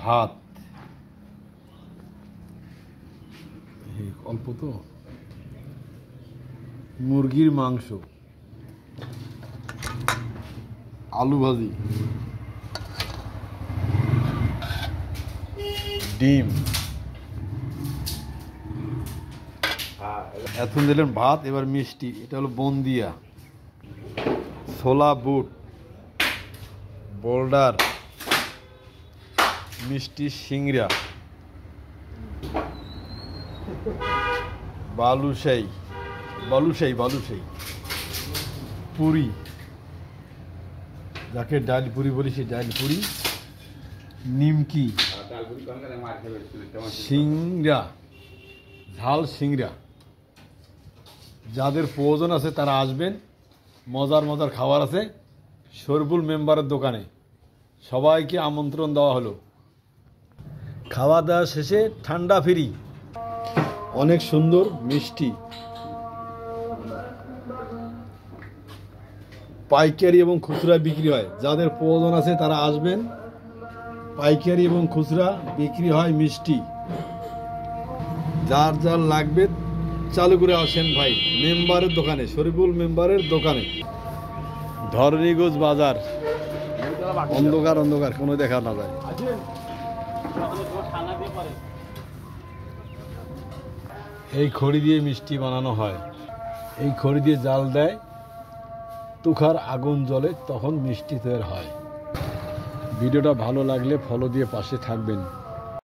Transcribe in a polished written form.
ভাত অল্প তো, মুরগির মাংস, আলু ভাজি, ডিম, এখন দিলেন ভাত। এবার মিষ্টি, এটা হলো বন্দিয়া, ছোলা বুট, বোল্ডার, মিষ্টি সিংড়া, বালুশাই, পুরি, যাকে ডাল পুরি বলি সেই ডাল পুরি, নিমকি, সিংড়া, ঝাল সিংড়া। যাদের প্রয়োজন আছে তারা আসবেন, মজার মজার খাবার আছে শরীফুল মেম্বারের দোকানে। সবাইকে আমন্ত্রণ দেওয়া হলো। খাওয়া দাওয়া শেষে ঠান্ডা ফ্রি, অনেক সুন্দর মিষ্টি। পাইকারি এবং খুচরা বিক্রি হয়, যাদের প্রয়োজন আছে তারা আসবেন। পাইকারি এবং খুচরা বিক্রি হয় মিষ্টি। যার যার লাগবে চালু করে আসেন ভাই মেম্বারের দোকানে, শরীফুল মেম্বারের দোকানে। ধরণীগঞ্জ বাজার, অন্ধকার অন্ধকার, কোনো দেখা না যায়। এই খড়ি দিয়ে মিষ্টি বানানো হয়, এই খড়ি দিয়ে জাল দেয়, তুখার আগুন জ্বলে, তখন মিষ্টি তৈরি হয়। ভিডিওটা ভালো লাগলে ফলো দিয়ে পাশে থাকবেন।